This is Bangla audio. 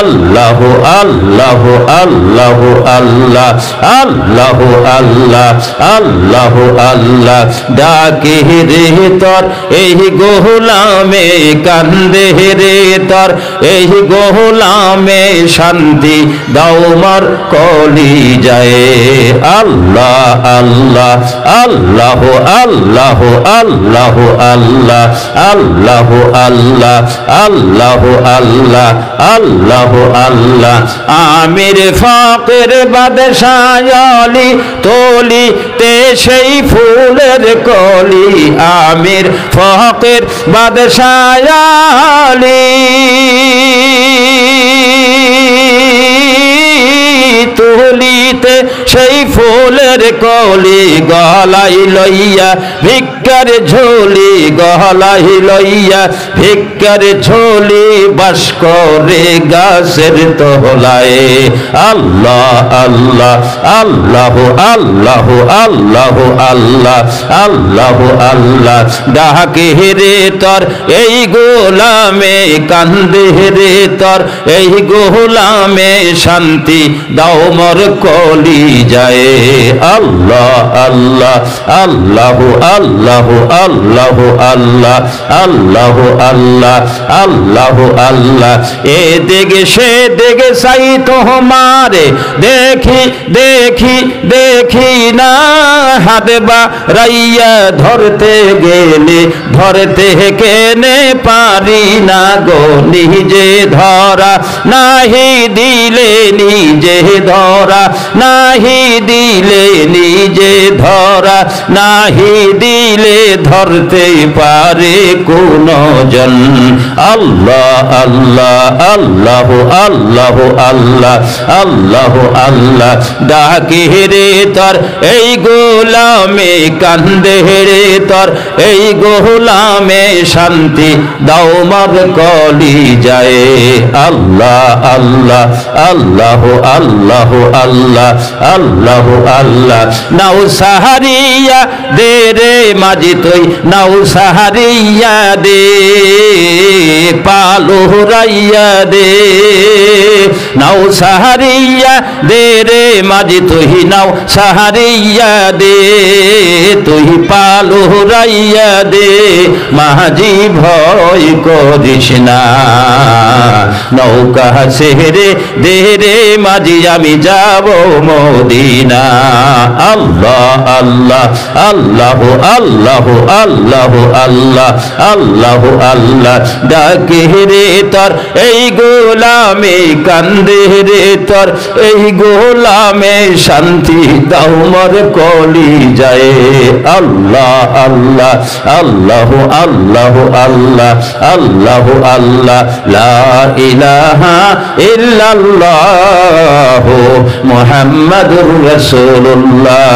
আল্লাহ আল্লাহ আল্লাহ আল্লাহ আল্লাহ আল্লাহ আল্লাহ আল্লাহ ডাকে রে তোর এই গোলামে কান্দে রে তোর এই গোলামে শান্তি দাও মোর কলি যায় আল্লাহ আল্লাহ আল্লাহ আল্লাহ আল্লাহ আল্লাহ আল্লাহ আল্লাহ আল্লাহ আল্লাহ আল্লাহ আল্লাহ আমির ফাকির বাদশাহ আলী তলি তে সেই ফুলের কলি আমির ফাকির বাদশাহ আলী তুলিতে সেই ফুলের কলি গলাই লইয়া ভিক্ষার ঝোলি গলাই লইয়া ভিক্ষার ঝোলি বাস করে গাছের তলায় আল্লাহ আল্লাহ আল্লাহ আল্লাহ আল্লাহ আল্লাহ আল্লাহ আল্লাহ ডাকে রে তোর এই গোলামে কান্দে রে তোর এই গোলামে শান্তি দাও মোর কলি যায় আল্লাহ আল্লাহ আল্লাহ আল্লাহ আল্লাহ আল্লাহ আল্লাহ আল্লাহ আল্লাহ আল্লাহ এ দেখে সে দেখে সাই তোমারে দেখি দেখি দেখি না হাত বাড়াইয়া ধরতে গেলে ধরতে কেনে পারি না গো নিজে ধরা নাহি দিলে নিজে ধরা নাহি দিলে নিজে ধরা নাহি দিলে ধরতে পারে কোন জন আল্লাহ আল্লাহ আল্লাহ আল্লাহ আল্লাহ আল্লাহ আল্লাহ ডাকে রে তোর এই গোলামে কান্দে রে তোর এই গোলামে শান্তি দাও মোর কলি যায় আল্লাহ আল্লাহ আল্লাহ আল্লাহ আল্লাহ আল্লাহ আল্লাহ নাও সাহারিয়া দে রে মাঝি তুই নাও সাহারিয়া দে পালো রাইয়া দে নাও সাহারিয়া দে রে মাঝি তুই নাও সাহারিয়া দে তুই পালো রাইয়া দে মাঝি ভয় করিস না নৌকা ছেড়ে দে রে মাঝি আমি যাব মদিনা আল্লাহ আল্লাহ আল্লাহ আল্লাহ আল্লাহ আল্লাহ আল্লাহ আল্লাহ ডাকে রে তোর এই গোলামে কান্দে রে তোর এই গোলামে শান্তি দাও মোর কলি যায় আল্লাহ আল্লাহ আল্লাহ আল্লাহ আল্লাহ আল্লাহ আল্লাহ লা ইলাহা ইল্লাল্লাহ মুহাম্মাদুর রাসূলুল্লাহ।